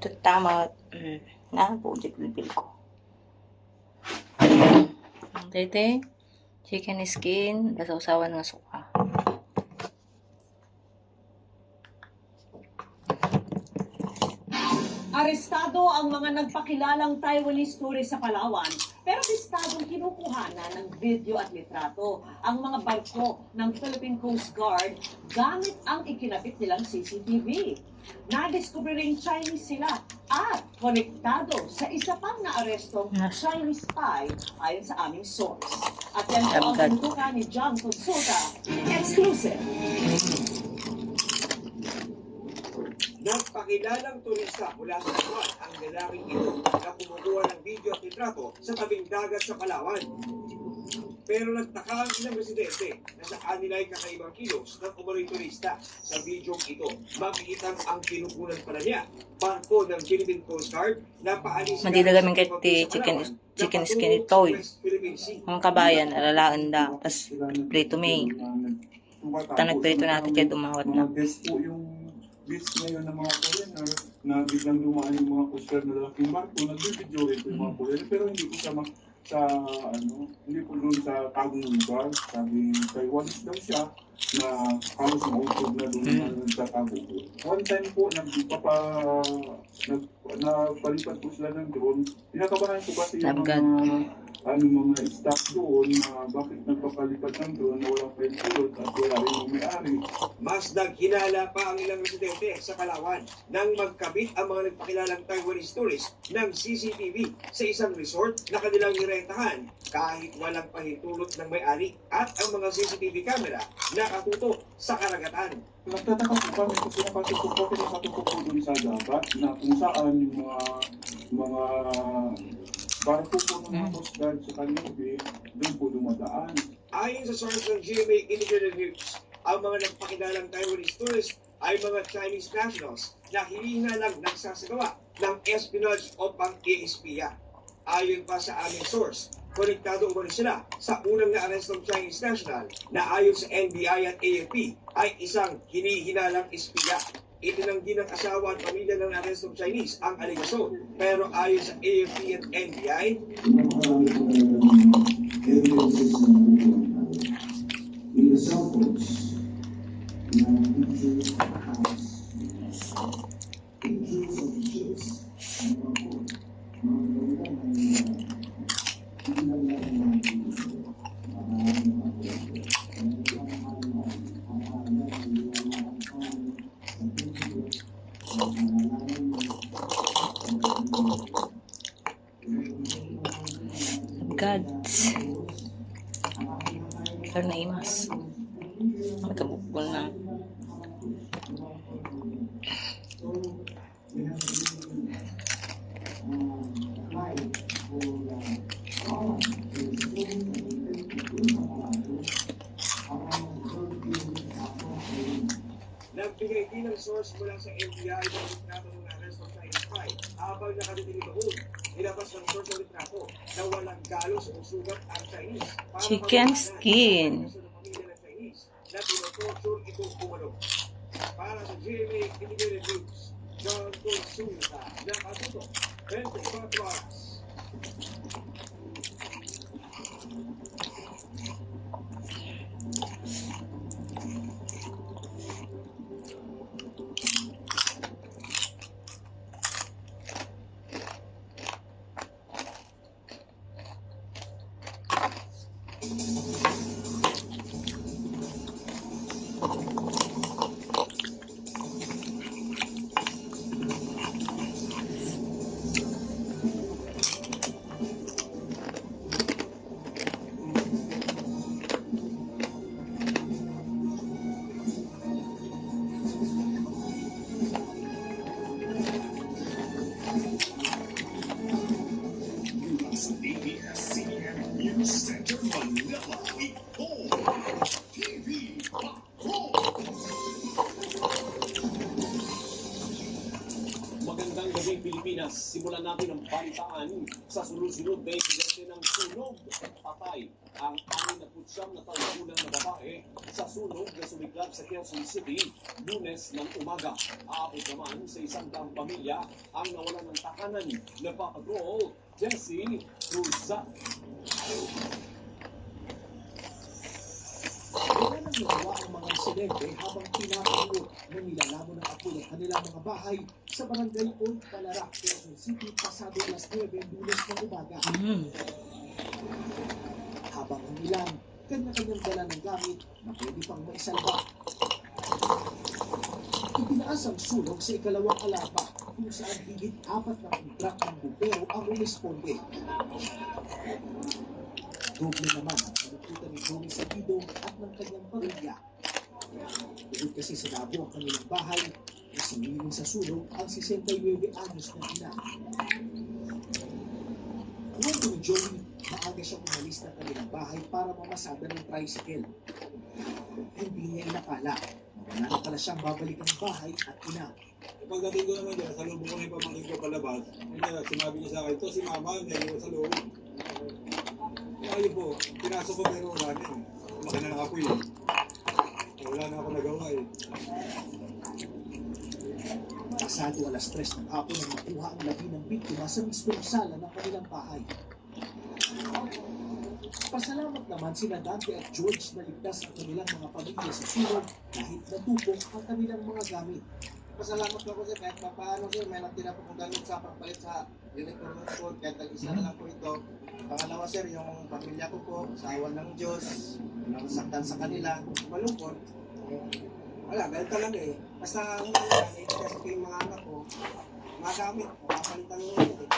Tama. Na po, bibil ko. Dito, chicken skin, basawsawan ng suka. Arestado ang mga nagpakilalang Taiwanese tourist sa Palawan, pero listadong kinukuhanan ng video at litrato ang mga barko ng Philippine Coast Guard gamit ang ikinabit nilang CCTV. Nadiskubre ring Chinese sila at konektado sa isa pang naarestong Chinese spy ayon sa aming source. At yan po ang pintukan ni John Consulta, exclusive. Nagpakilalang turista mula sa Taiwan ang lalaking ito na kumukuha ng video at litrato sa tabing dagat sa Palawan. Pero nagtaka ang ilang residente na sa kanila ay kakaibang kilos ng umano'y turista. Sa video ito, makikitang ang kinukunan pala niya, barko ng Philippine Coast Guard na paalis Mandila kami kay chicken skin ito. Ang kabayan, alalaan da. Tapos, prito may. Nagprito natin kaya dumawat na. Beach ngayon ng mga foreigner na biglang dumaan yung mga coast guard na lalaking barko, nagbibidyo rin yung mga foreigner, pero hindi ko hindi po doon sa tagong lugar. Sabi, Taiwanese daw siya na halos mautog na doon sa tago. One time po, napalipat po sila ng drone. Pinakabahan po kasi yung mga staff doon na bakit nagpapalipat ng drone na walang pilot at wala rin yung may-ari. Mas naghinala pa ang ilang residente sa Palawan nang magkabit ang mga nagpakilalang Taiwanese tourist ng CCTV sa isang resort na kanilang nirentahan kahit walang pahintulot ng may-ari at ang mga CCTV camera nakatutok sa karagatan. Nagtataka po kami kung pinakatutok po doon sa dagat na kung saan yung mga barko po ng mga coast guard sa Caribe, doon po dumadaan. Ayon sa source ng GMA Integrated News, ang mga nagpakilalang Taiwanese tourists ay mga Chinese nationals na hinihingalang nagsasagawa ng espionage o pang-iispiya. Ayon pa sa aming source, konektado umano sila sa unang naarestong Chinese national na ayon sa NBI at AFP ay isang hinihinalang espiya. Itinanggi ng asawa at pamilya ng arestong Chinese ang aligasyon. Pero ayon sa AFP at NBI, in the cell phones, pictures of the house, pictures of the ships, Gods. Pero naimas. Magkabukbol na. nagbigay din ng source mula sa NBI ng litrato ng arestong Chinese spy habang nakatitingin doon. Nilabas ng source ng litrato na walang galos o sugat ang Chinese. Chicken skin. Na tinotorture itong umano. Para sa GMA Integrated News, John Consulta, nakatutok, 24 hours. Maging Pilipinas, simulan natin ang balitaan sa sunod-sunod na insidente ng sunog. Patay ang 69 na taong gulang na babae sa sunog na sumiglag sa Quezon City Lunes ng umaga. Aabot naman sa 100 pamilya ang nawalan ng takanan. Nagpapatrol, Jessie Cruzat. Wala nang nagawa ang mga insidente habang pinapalo na nilalamon ng apoy ang kanilang mga bahay sa barangay Old Palarak, Quezon City, pasado alas 9 Lunes ng umaga. Habang ang ilan, kanya-kanyang dala ng gamit na pwede pang maisalba. Itinaas ang sunog sa ikalawang alaba kung saan higit 4 na kontrak ng bumbero ang rumisponde. Doble naman ang panututan ni Tony Sabido at ng kanyang pamilya. Bukod kasi sa labo ang kanilang bahay, nasilingin sa sunog ang 69 anyos na ina. Kwento ni Joey, maaga siyang umalis ng kanilang bahay para mamasada ng tricycle. Hindi niya inakala na wala na pala siyang babalik ang bahay at ina. Pagdating ko naman dyan, sa loob ko na yung pamangkin ko palabas. Kaya sinabi niya sa akin, ito si mama, may sa loob. Kaya po, pinasok ko pero wala na eh. Lumaki na ng apoy eh. Wala na ako nagawa eh. Pasado alas 3 ng hapon nang makuha ang labi ng biktima sa mismong sala ng kanilang bahay. Pasalamat naman sina Dante at George na ligtas ang kanilang mga pamilya sa sunog kahit natupok ang kanilang mga gamit. Pasalamat ko sir kahit papaano sir, may natira po kong gamit sa pagpalit sa uniform ng school, kahit isa na lang po ito. Pangalawa sir, yung pamilya ko po, sa awan ng Diyos, nasaktan sa kanila, malungkot. Wala, ganun talaga eh. Basta ang nangyayari, kasi ko yung mga anak ko, mga gamit, makapalitan mo ulit eh.